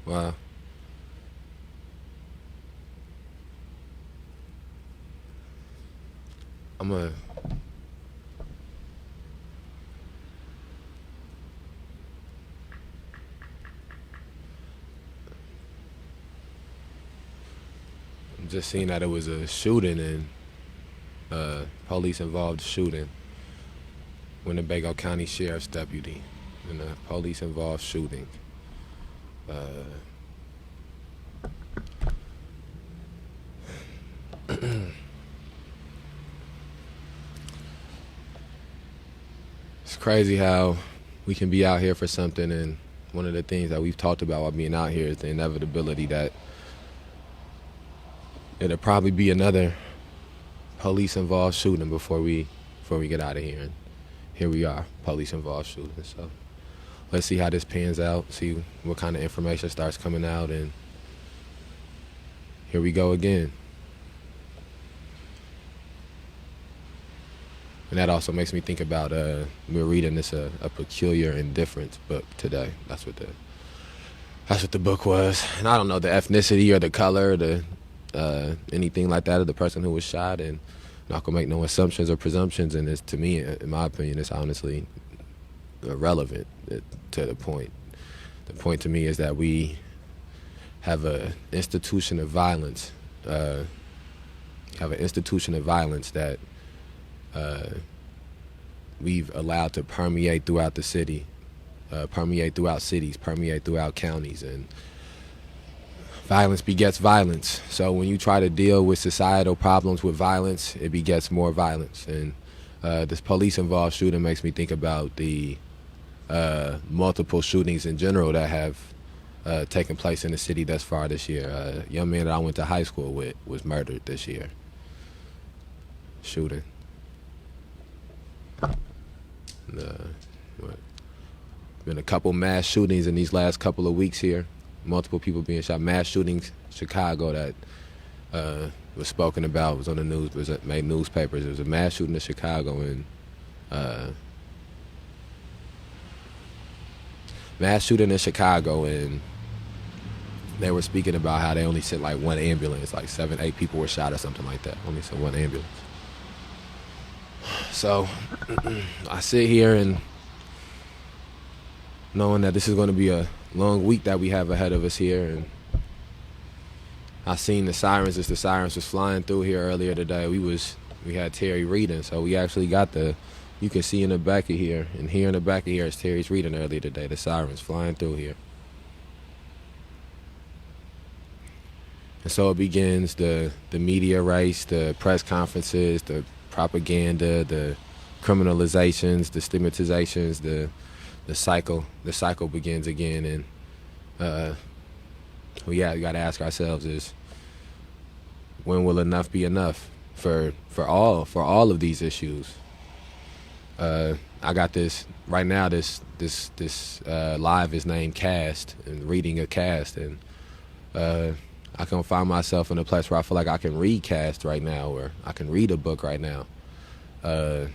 Wow. I'm a just seeing that it was a shooting and police involved shooting. Winnebago County Sheriff's deputy in a police involved shooting. It's crazy how we can be out here for something, and one of the things that we've talked about while being out here is the inevitability that it'll probably be another police involved shooting before we get out of here. And here we are, police involved shooting. So let's see how this pans out, see what kind of information starts coming out, and here we go again. And that also makes me think about we're reading this a peculiar indifference book today. That's what the book was. And I don't know the ethnicity or the color, the anything like that of the person who was shot, and I'm not gonna make no assumptions or presumptions. And it's, to me, in my opinion, it's honestly irrelevant to the point. The point to me is that we have an institution of violence. That we've allowed to permeate throughout the city, permeate throughout cities, permeate throughout counties, and violence begets violence. So when you try to deal with societal problems with violence, it begets more violence. And this police-involved shooting makes me think about the multiple shootings in general that have taken place in the city thus far this year. A young man that I went to high school with was murdered this year. Shooting. Been a couple mass shootings in these last couple of weeks here. Multiple people being shot. Mass shootings in Chicago that was spoken about, was on the news, made newspapers. There was a mass shooting in Chicago, and they were speaking about how they only sent like one ambulance, like 7, 8 people were shot or something like that. Only sent one ambulance. So I sit here and knowing that this is going to be a long week that we have ahead of us here, and I seen the sirens as the sirens was flying through here earlier today. We had Terry reading, so we actually got you can see in the back of here, and here in the back of here is Terry's reading earlier today, the sirens flying through here. And so it begins the media race, the press conferences, the propaganda, the criminalizations, the stigmatizations, the cycle begins again. And we got to ask ourselves is, when will enough be enough for all of these issues? I got this right now. This live is named Cast, and reading a cast, and I can find myself in a place where I feel like I can read Cast right now, or I can read a book right now. I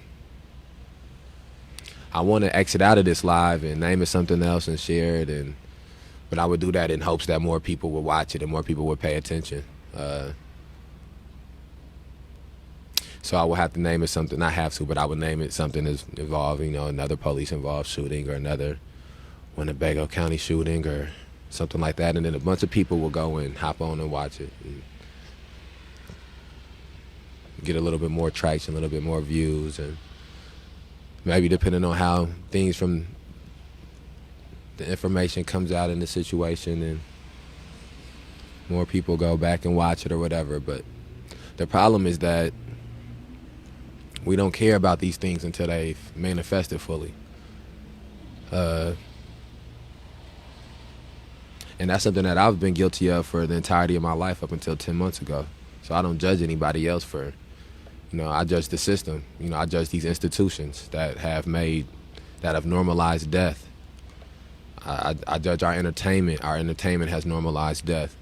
want to exit out of this live and name it something else and share it, but I would do that in hopes that more people would watch it and more people would pay attention. So I would have to name it something. Not have to, but I would name it something that's involving, another police-involved shooting, or another Winnebago County shooting, or something like that. And then a bunch of people will go and hop on and watch it, and get a little bit more traction, a little bit more views, and maybe depending on how things from the information comes out in the situation, and more people go back and watch it or whatever. But the problem is that we don't care about these things until they've manifested fully. And that's something that I've been guilty of for the entirety of my life up until 10 months ago. So I don't judge anybody else for, I judge the system. I judge these institutions that have normalized death. I judge our entertainment. Our entertainment has normalized death.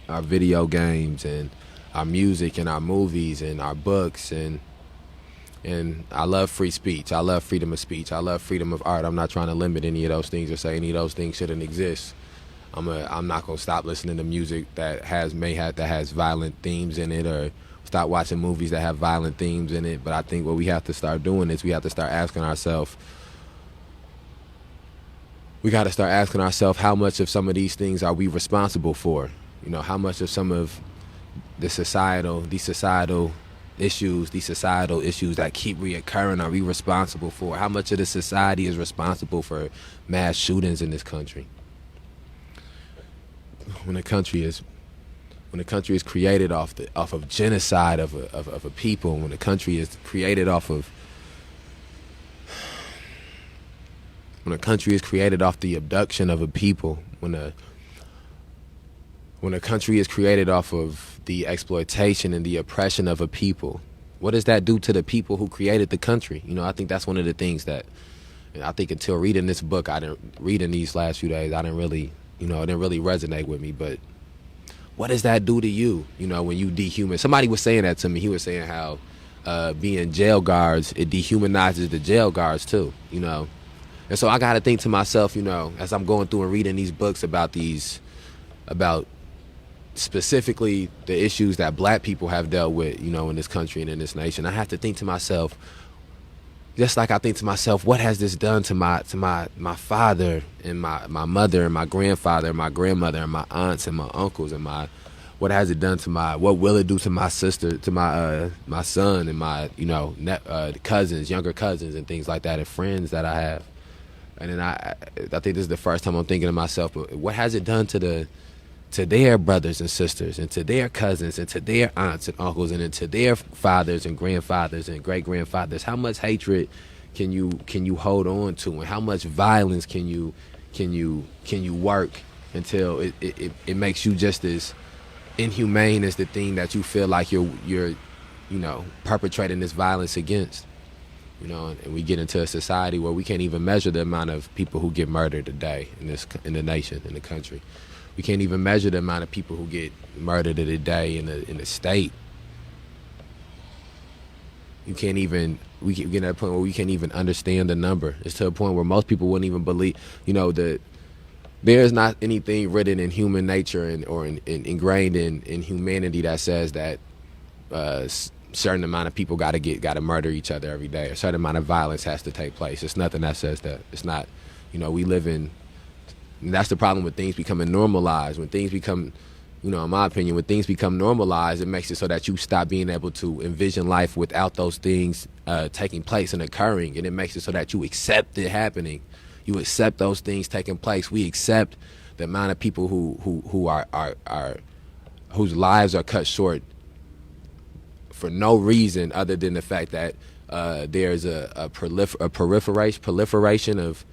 Our video games and our music and our movies and our books, and I love free speech. I love freedom of speech. I love freedom of art. I'm not trying to limit any of those things or say any of those things shouldn't exist. I'm not gonna stop listening to music that has violent themes in it, or stop watching movies that have violent themes in it. But I think what we have to start doing is we have to start asking ourselves. We got to start asking ourselves, how much of some of these things are we responsible for? You know, how much of some of these societal issues that keep reoccurring are we responsible for? How much of the society is responsible for mass shootings in this country? When a country is created off of genocide of a people, when a country is created off of when a country is created off the abduction of a people, when a country is created off of the exploitation and the oppression of a people, what does that do to the people who created the country? You know, I think that's one of the things that, I think until reading this book, reading these last few days, it didn't really resonate with me. But what does that do to you? You know, when you dehumanize, somebody was saying that to me. He was saying how being jail guards, it dehumanizes the jail guards too, you know. And so I got to think to myself, you know, as I'm going through and reading these books about specifically the issues that black people have dealt with, you know, in this country and in this nation, I have to think to myself, just like I think to myself, what has this done to my father and my mother and my grandfather and my grandmother and my aunts and my uncles, and what has it done to what will it do to my sister, to my son and my, you know, cousins, younger cousins and things like that, and friends that I have. And then I think this is the first time I'm thinking to myself, what has it done to their brothers and sisters, and to their cousins, and to their aunts and uncles, and then to their fathers and grandfathers and great grandfathers? How much hatred can you hold on to, and how much violence can you work until it makes you just as inhumane as the thing that you feel like you're you know, perpetrating this violence against? You know, and we get into a society where we can't even measure the amount of people who get murdered a day in the nation, in the country. We can't even measure the amount of people who get murdered a day in the state. We get to that point where we can't even understand the number. It's to a point where most people wouldn't even believe, you know, that there's not anything written in human nature or ingrained in humanity that says that certain amount of people got to murder each other every day. A certain amount of violence has to take place. It's nothing that says that. It's not, you know, we live in, and that's the problem with things becoming normalized. When things become, you know, in my opinion, when things become normalized, it makes it so that you stop being able to envision life without those things taking place and occurring. And it makes it so that you accept it happening. You accept those things taking place. We accept the amount of people who are whose lives are cut short for no reason other than the fact that there's a proliferation of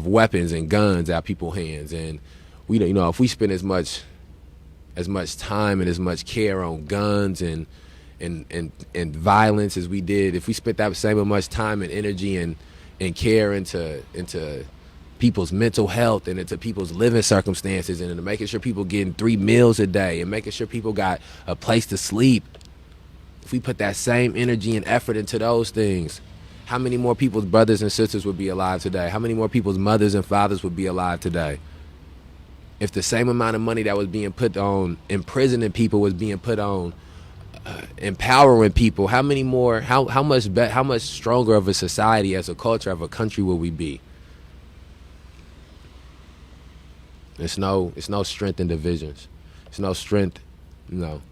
weapons and guns out people's hands. And we, you know, if we spend as much time and as much care on guns and violence as we did, if we spent that same much time and energy and care into people's mental health and into people's living circumstances, and into making sure people getting 3 meals a day and making sure people got a place to sleep, if we put that same energy and effort into those things, how many more people's brothers and sisters would be alive today? How many more people's mothers and fathers would be alive today? If the same amount of money that was being put on imprisoning people was being put on empowering people, how much stronger of a society, as a culture, of a country will we be? It's no strength in divisions. It's no strength, you know.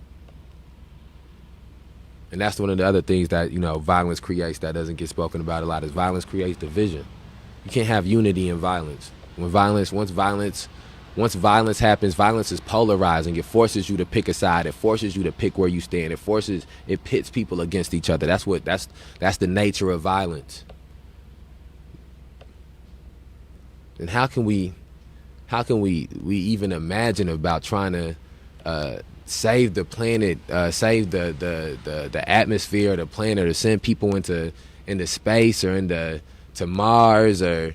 And that's one of the other things that, you know, violence creates that doesn't get spoken about a lot, is violence creates division. You can't have unity in violence. Once violence happens, violence is polarizing. It forces you to pick a side. It forces you to pick where you stand. It pits people against each other. That's the nature of violence. And how can we even imagine about trying to save the planet, save the atmosphere of the planet, or send people into space or to Mars, or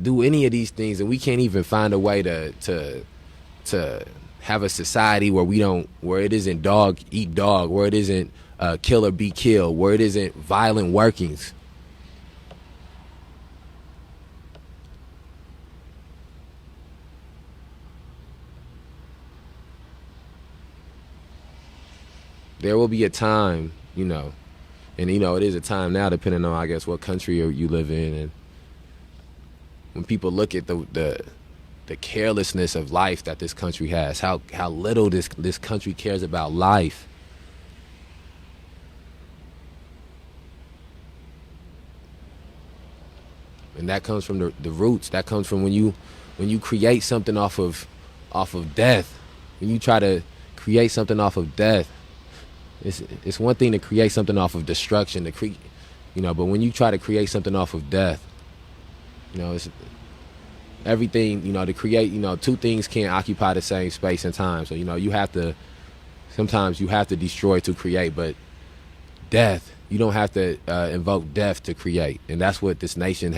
do any of these things, and we can't even find a way to have a society where it isn't dog eat dog, where it isn't kill or be killed, where it isn't violent workings. there will be a time, and it is a time now, depending on, I guess, what country you live in, and when people look at the carelessness of life that this country has, how little this country cares about life. And that comes from the roots. That comes from when you create something off of death. When you try to create something off of death, it's one thing to create something off of destruction, but when you try to create something off of death, it's everything, to create, two things can't occupy the same space and time. So, sometimes you have to destroy to create, but death, you don't have to invoke death to create. And that's what this nation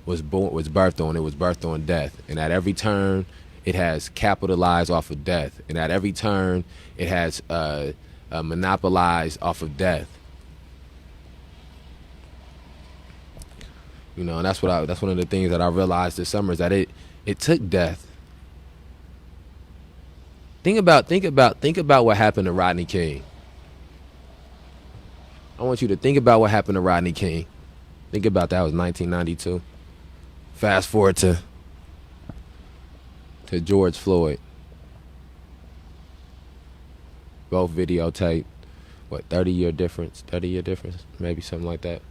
was birthed on. It was birthed on death. And at every turn, it has capitalized off of death. And at every turn, it has monopolized off of death. And that's one of the things that I realized this summer, is that it took death. Think about what happened to Rodney King. I want you to think about what happened to Rodney King. Think about that. It was 1992. Fast forward to George Floyd. Both videotaped. 30-year difference? 30-year difference? Maybe something like that.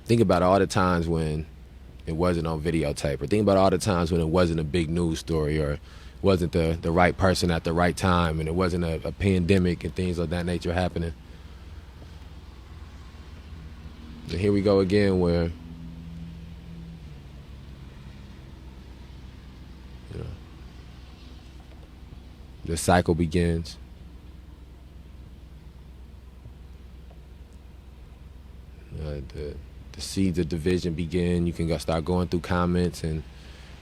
Think about all the times when it wasn't on videotape, or think about all the times when it wasn't a big news story, or wasn't the right person at the right time, and it wasn't a pandemic and things of that nature happening. And here we go again, where the cycle begins. The seeds of division begin. You can start going through comments, and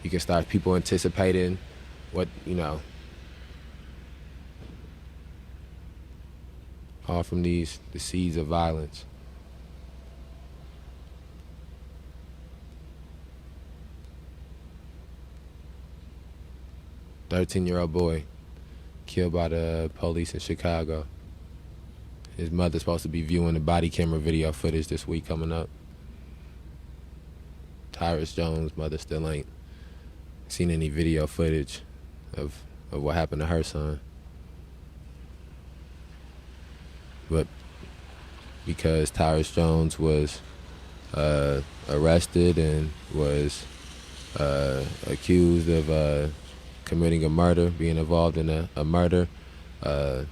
you can start people anticipating what, all from the seeds of violence. A 13-year-old boy killed by the police in Chicago. His mother's supposed to be viewing the body camera video footage this week coming up. Tyrus Jones' mother still ain't seen any video footage of what happened to her son. But because Tyrus Jones was arrested and was accused of committing a murder, being involved in a murder, the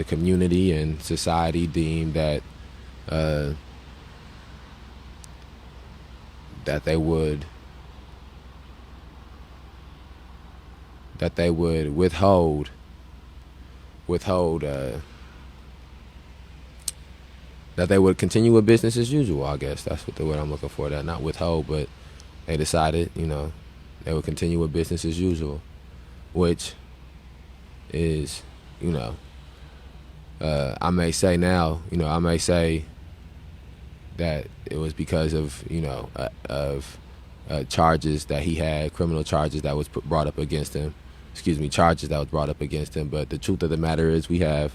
community and society deemed that they would withhold that they would continue with business as usual. I guess that's what the word I'm looking for. That not withhold, but they decided, they would continue with business as usual, which is, I may say now, I may say that it was because of, charges that he had, criminal charges that was brought up against him. Charges that was brought up against him. But the truth of the matter is, we have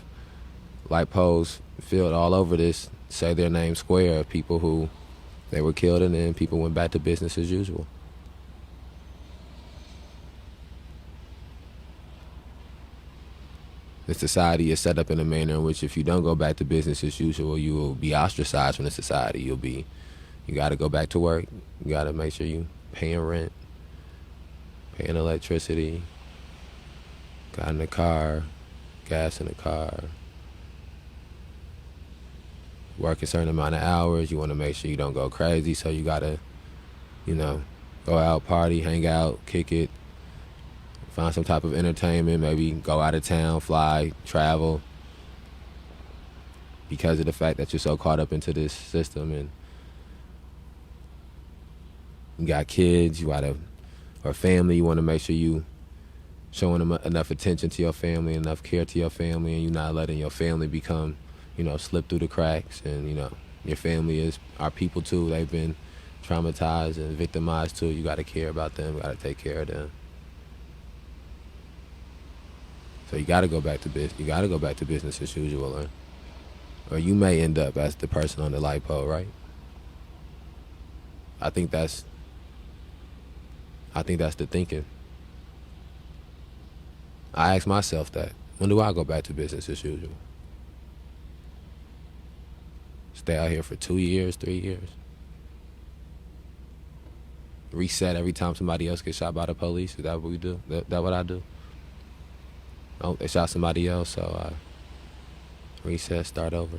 light poles filled all over this, say their name square, of people who they were killed, and then people went back to business as usual. The society is set up in a manner in which, if you don't go back to business as usual, you will be ostracized from the society. You got to go back to work. You got to make sure you paying rent, paying electricity, got in the car, gas in the car, work a certain amount of hours. You want to make sure you don't go crazy, so you got to, go out, party, hang out, kick it, find some type of entertainment, maybe go out of town, fly, travel, because of the fact that you're so caught up into this system. And you got kids, or family, you want to make sure you showing them enough attention to your family, enough care to your family, and you're not letting your family become, slip through the cracks. And, your family are people too. They've been traumatized and victimized too. You got to care about them, got to take care of them. So you got to go back to business. You got to go back to business as usual, or you may end up as the person on the light pole, right? I think that's I think that's the thinking. I ask myself that. When do I go back to business as usual? Stay out here for 2 years, 3 years. Reset every time somebody else gets shot by the police. Is that what we do? That what I do? Oh, they shot somebody else, so I reset, start over.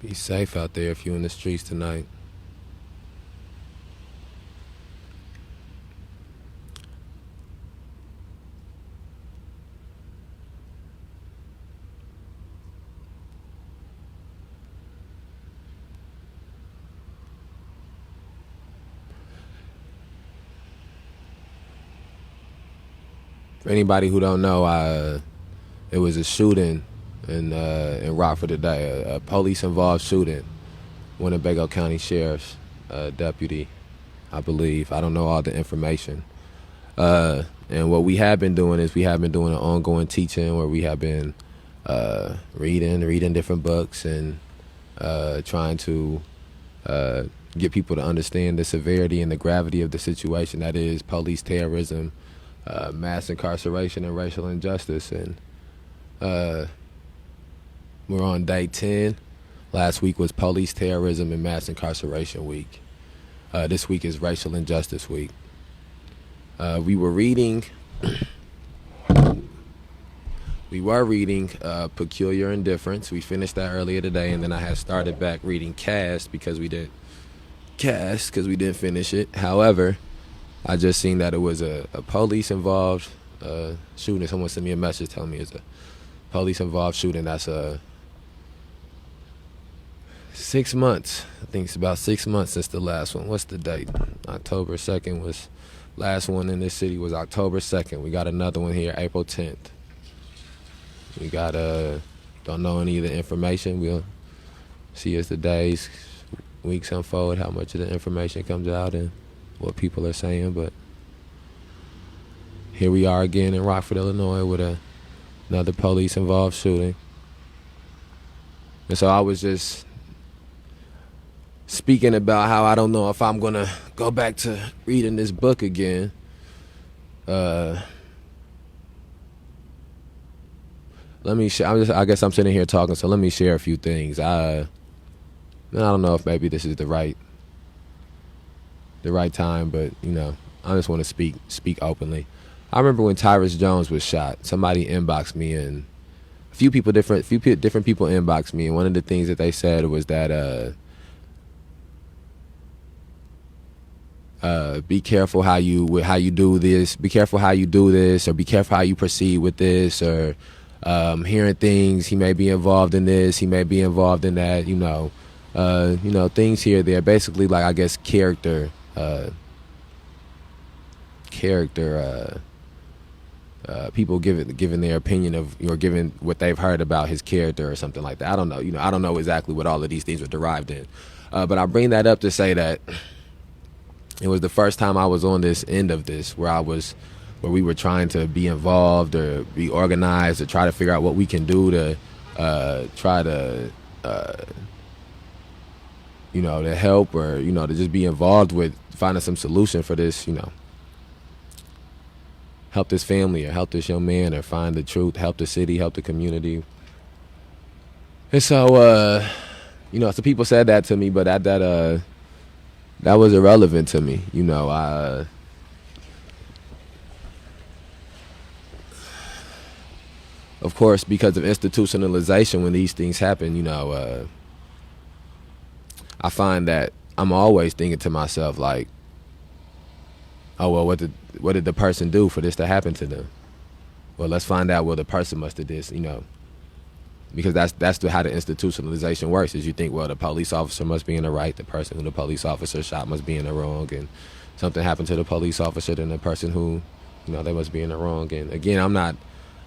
Be safe out there if you're in the streets tonight. For anybody who don't know, it was a shooting in Rockford today, a police-involved shooting. Winnebago County Sheriff's deputy, I believe. I don't know all the information. And what we have been doing is we have been doing an ongoing teaching where we have been reading different books and trying to get people to understand the severity and the gravity of the situation that is police terrorism, mass incarceration, and racial injustice. And we're on day 10. Last week was police terrorism and mass incarceration week. This week is racial injustice week. We were reading Peculiar Indifference. We finished that earlier today, and then I had started back reading Cast because we didn't finish it. However, I just seen that it was a police-involved shooting. Someone sent me a message telling me it's a police-involved shooting. That's 6 months. I think it's about 6 months since the last one. What's the date? October 2nd was last one in this city was October 2nd. We got another one here, April 10th. We got don't know any of the information. We'll see as the days, weeks unfold how much of the information comes out and what people are saying. But here we are again in Rockford, Illinois with another police-involved shooting. And so I was just speaking about how I don't know if I'm going to go back to reading this book again. Let me I guess I'm sitting here talking, so let me share a few things. I don't know if maybe this is the right time, but I just want to speak openly. I remember when Tyrus Jones was shot, somebody inboxed me, and a few different people inboxed me, and one of the things that they said was that be careful how you do this. Be careful how you do this, or be careful how you proceed with this, or hearing things. He may be involved in this. He may be involved in that. Things here, there. Basically, like I guess character. People giving their opinion of giving what they've heard about his character or something like that. I don't know. I don't know exactly what all of these things were derived in. But I bring that up to say that it was the first time I was on this end of this, where we were trying to be involved or be organized or try to figure out what we can do to try to to help, or to just be involved with finding some solution for this, help this family or help this young man or find the truth, help the city, help the community, And so, so people said that to me, but that was irrelevant to me. Of course, because of institutionalization, when these things happen, I find that I'm always thinking to myself like, oh well, what did the person do for this to happen to them? Well, let's find out. Well, the person must have this, because that's how the institutionalization works. Is you think, well, the police officer must be in the right, the person who the police officer shot must be in the wrong, and something happened to the police officer, then the person who, they must be in the wrong. And again, I'm not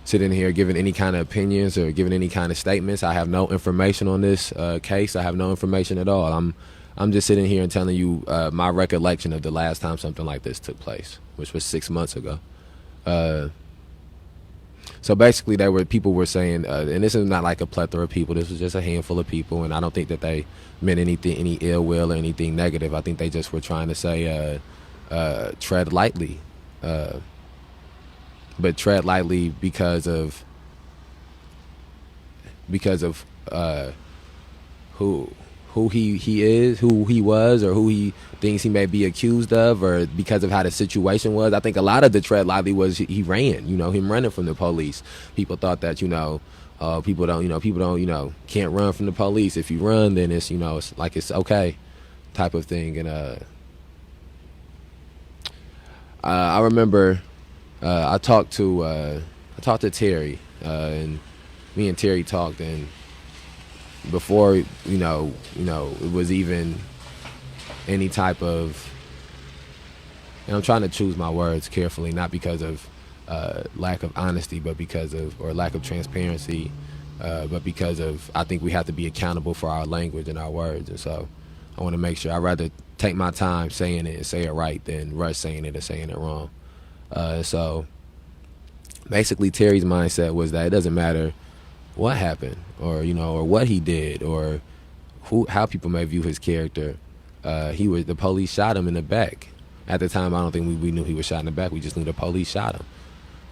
sitting here giving any kind of opinions or giving any kind of statements. I have no information on this case. I have no information at all. I'm just sitting here and telling you my recollection of the last time something like this took place, which was 6 months ago. So basically, people were saying, and this is not like a plethora of people. This was just a handful of people, and I don't think that they meant any ill will or anything negative. I think they just were trying to say, tread lightly, but tread lightly because of who he is, who he was, or who he thinks he may be accused of, or because of how the situation was. I think a lot of the tread lightly was he ran, him running from the police. People thought that, people don't, can't run from the police. If you run, then it's, it's like it's okay type of thing. And I remember I talked to Terry, and me and Terry talked, and before it was even any type of, and I'm trying to choose my words carefully, not because of lack of honesty, but or lack of transparency, but because of, I think we have to be accountable for our language and our words. And so I want to make sure, I'd rather take my time saying it and say it right than rush saying it and saying it wrong. So basically Terry's mindset was that it doesn't matter what happened, or what he did, or how people may view his character. The police shot him in the back. At the time, I don't think we knew he was shot in the back. We just knew the police shot him,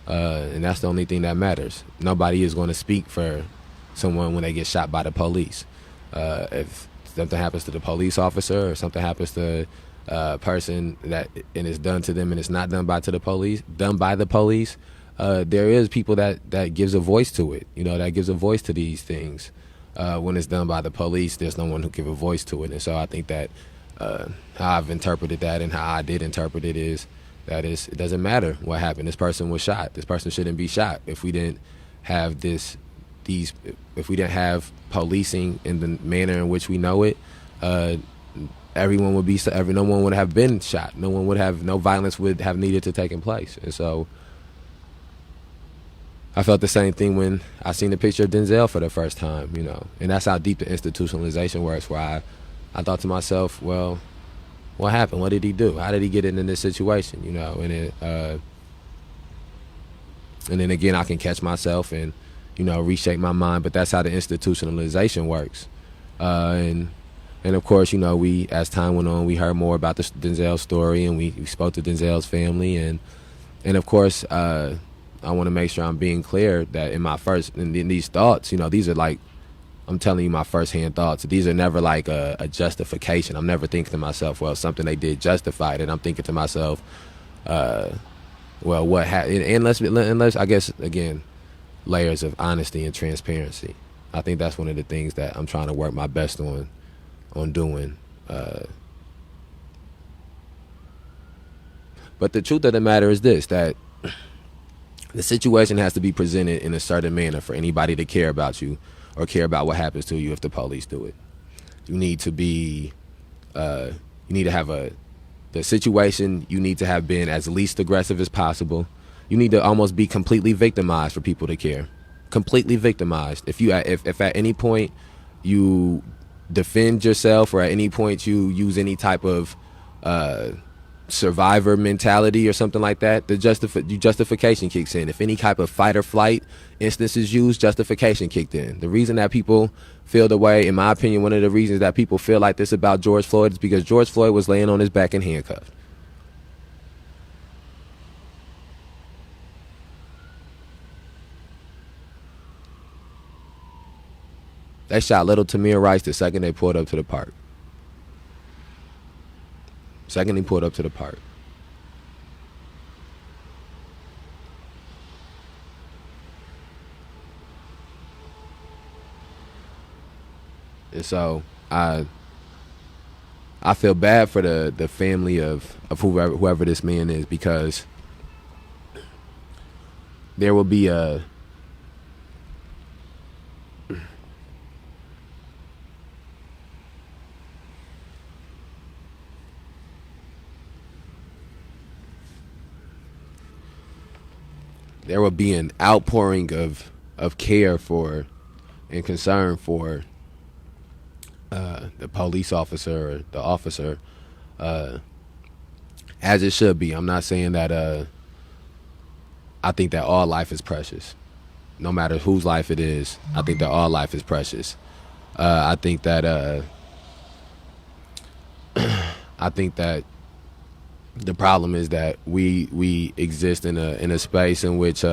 and that's the only thing that matters. Nobody is going to speak for someone when they get shot by the police. If something happens to the police officer, or something happens to a person and it's done to them and it's not done by the police. There is people that gives a voice to it, that gives a voice to these things. When it's done by the police, there's no one who give a voice to it. And so I think that how I've interpreted that and how I did interpret it is that it doesn't matter what happened. This person was shot. This person shouldn't be shot. If we didn't have if we didn't have policing in the manner in which we know it, everyone would no one would have been shot. No violence would have needed to take place. And so I felt the same thing when I seen the picture of Denzel for the first time, and that's how deep the institutionalization works, where I thought to myself, well, what happened? What did he do? How did he get in this situation? And then again, I can catch myself and, reshape my mind, but that's how the institutionalization works. And of course, as time went on, we heard more about the Denzel story, and we spoke to Denzel's family, and of course, I want to make sure I'm being clear that in these thoughts, these are like, I'm telling you my firsthand thoughts. These are never like a justification. I'm never thinking to myself, well, something they did justified it. I'm thinking to myself, well, what happened? And unless, I guess, again, layers of honesty and transparency. I think that's one of the things that I'm trying to work my best on doing. But the truth of the matter is this, that the situation has to be presented in a certain manner for anybody to care about you or care about what happens to you if the police do it. You need to have the situation, you need to have been as least aggressive as possible. You need to almost be completely victimized for people to care. Completely victimized. If at any point you defend yourself, or at any point you use any type of survivor mentality or something like that, the justification kicks in. If any type of fight or flight instance is used, justification kicked in. The reason that people feel the way, in my opinion, one of the reasons that people feel like this about George Floyd is because George Floyd was laying on his back and handcuffed. They shot little Tamir Rice the second they pulled up to the park. Second he pulled up to the park. And so I feel bad for the family of whoever this man is, because there will be a an outpouring of care for and concern for the police officer or the officer, as it should be. I'm not saying that I think that all life is precious, no matter whose life it is. I think that all life is precious. I think that the problem is that we exist in a space in which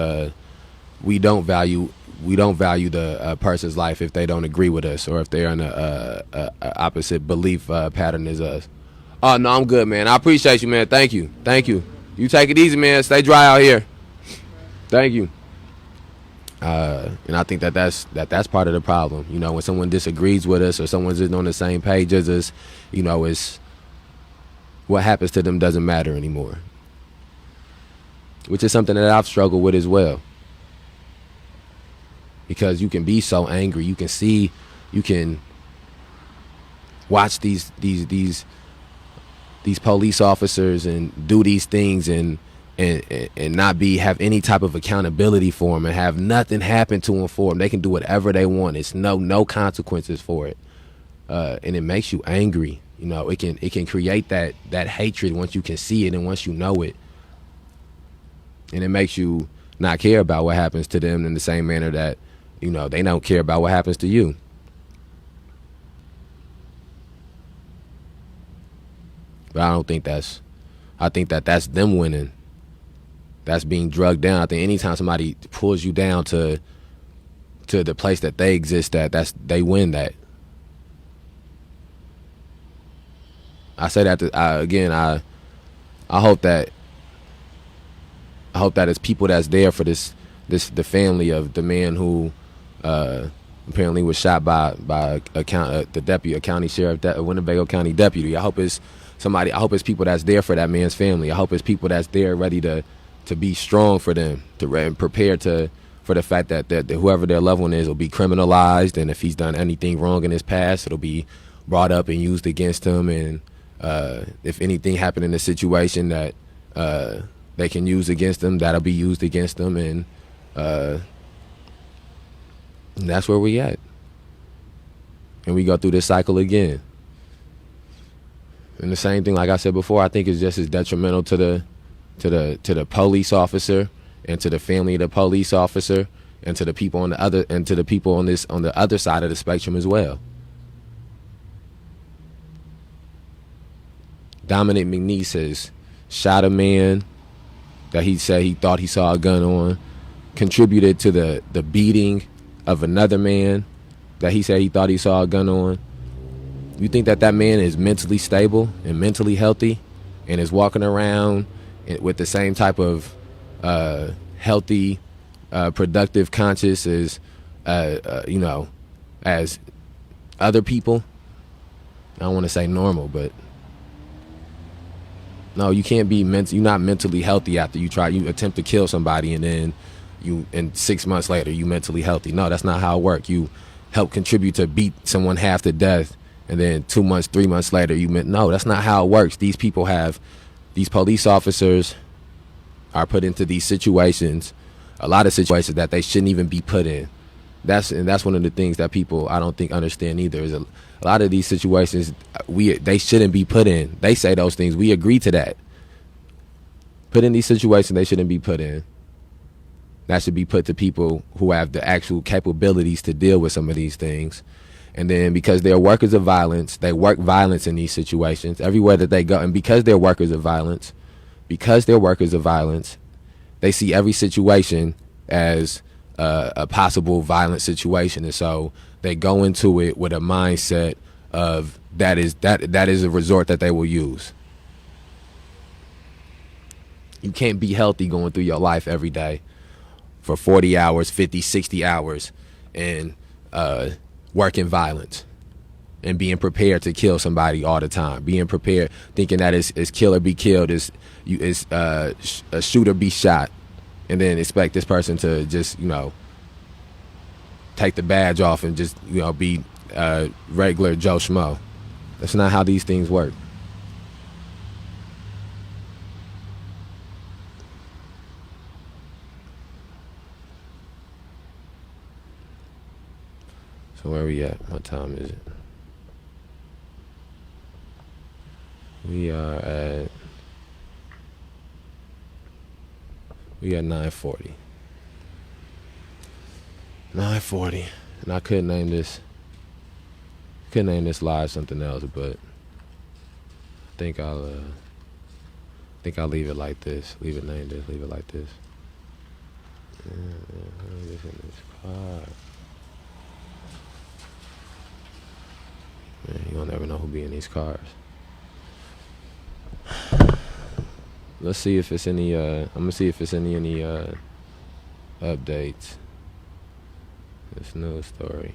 we don't value the person's life if they don't agree with us, or if they're in a opposite belief pattern as us. Oh no, I'm good, man. I appreciate you, man. Thank you. You take it easy, man. Stay dry out here. Thank you. And I think that's part of the problem. You know, when someone disagrees with us, or someone's just on the same page as us, you know, it's what happens to them doesn't matter anymore. Which is something that I've struggled with as well. Because you can be so angry, you can watch these police officers and do these things and not have any type of accountability for them, and have nothing happen to them for them. They can do whatever they want. It's no consequences for it, and it makes you angry. You know, it can create that hatred once you can see it and once you know it, and it makes you not care about what happens to them in the same manner that, you know, they don't care about what happens to you. But I think that's them winning. That's being drugged down. I think anytime somebody pulls you down to the place that they exist at, they win that. I say that I hope that it's people that's there for the family of the man who apparently was shot by a county sheriff, a Winnebago County deputy. I hope it's people that's there for that man's family. I hope it's people that's there ready to be strong for them, and prepared for the fact that whoever their loved one is will be criminalized, and if he's done anything wrong in his past, it'll be brought up and used against him, and if anything happened in the situation that they can use against them, that'll be used against them, and that's where we at. And we go through this cycle again. And the same thing, like I said before, I think is just as detrimental to the police officer, and to the family of the police officer, and to the people on the other side of the spectrum as well. Dominic McNeese has shot a man that he said he thought he saw a gun on, contributed to the beating of another man that he said he thought he saw a gun on. You think that man is mentally stable and mentally healthy, and is walking around with the same type of healthy, productive conscience as as other people? I don't want to say normal, but no, you can't be you're not mentally healthy after you attempt to kill somebody, and then and 6 months later you mentally healthy. No, that's not how it works. You help contribute to beat someone half to death, and then 2 months, 3 months later no, that's not how it works. These police officers are put into these situations, a lot of situations that they shouldn't even be put in. That's one of the things that people, I don't think, understand either. Is a lot of these situations they shouldn't be put in. They say those things. We agree to that. Put in these situations they shouldn't be put in. That should be put to people who have the actual capabilities to deal with some of these things. And then because they're workers of violence, they work violence in these situations everywhere that they go. And because they're workers of violence, they see every situation as a possible violent situation, and so they go into it with a mindset of that is a resort that they will use. You can't be healthy going through your life every day for 40 hours, 50, 60 hours, and working violence and being prepared to kill somebody all the time. Being prepared, thinking that it's kill or be killed, is a shoot or be shot, and then expect this person to just, take the badge off and just, be regular Joe Schmo. That's not how these things work. So where we at? What time is it? We are at 9:40. 9:40, and I could name this live something else, but I think I'll leave it like this. Leave it named this. Leave it like this. This in this car. Man, you'll never know who be in these cars. Let's see if it's any. I'm gonna see if it's any updates. This news story.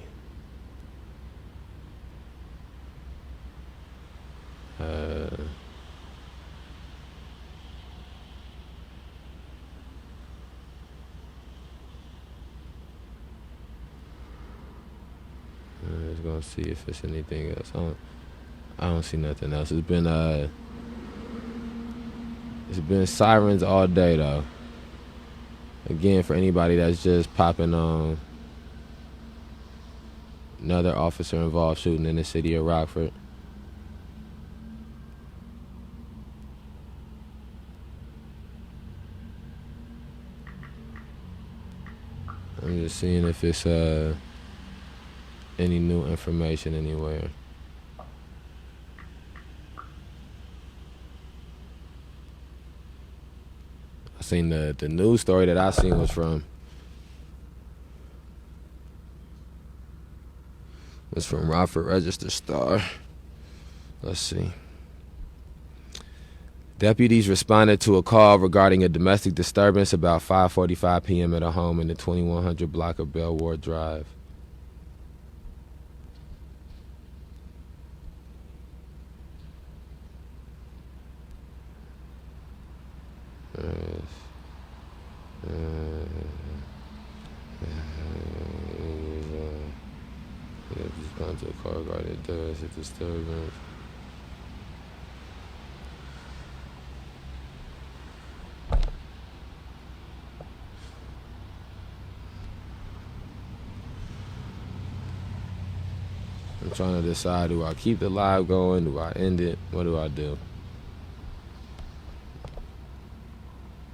Just gonna see if it's anything else. I don't see nothing else. It's been sirens all day though. Again, for anybody that's just popping on, another officer involved shooting in the city of Rockford. I'm just seeing if it's any new information anywhere. I seen the news story that I seen was from Rockford Register Star. Let's see. Deputies responded to a call regarding a domestic disturbance about 5:45 p.m. at a home in the 2100 block of Bellward Drive. Respond to a call regarding a domestic disturbance. I'm trying to decide, do I keep the live going? Do I end it? What do I do?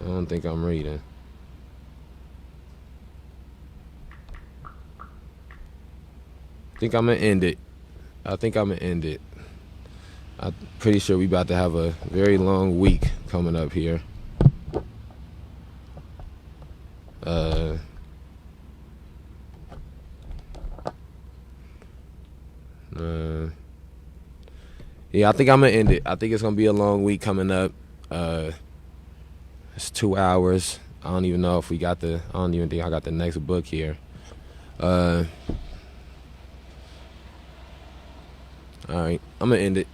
I don't think I'm reading. I think I'm gonna end it. I'm pretty sure we about to have a very long week coming up here. Yeah, I think I'm gonna end it. I think it's gonna be a long week coming up. It's 2 hours. I don't even know if we got I don't even think I got the next book here. All right, I'm gonna end it.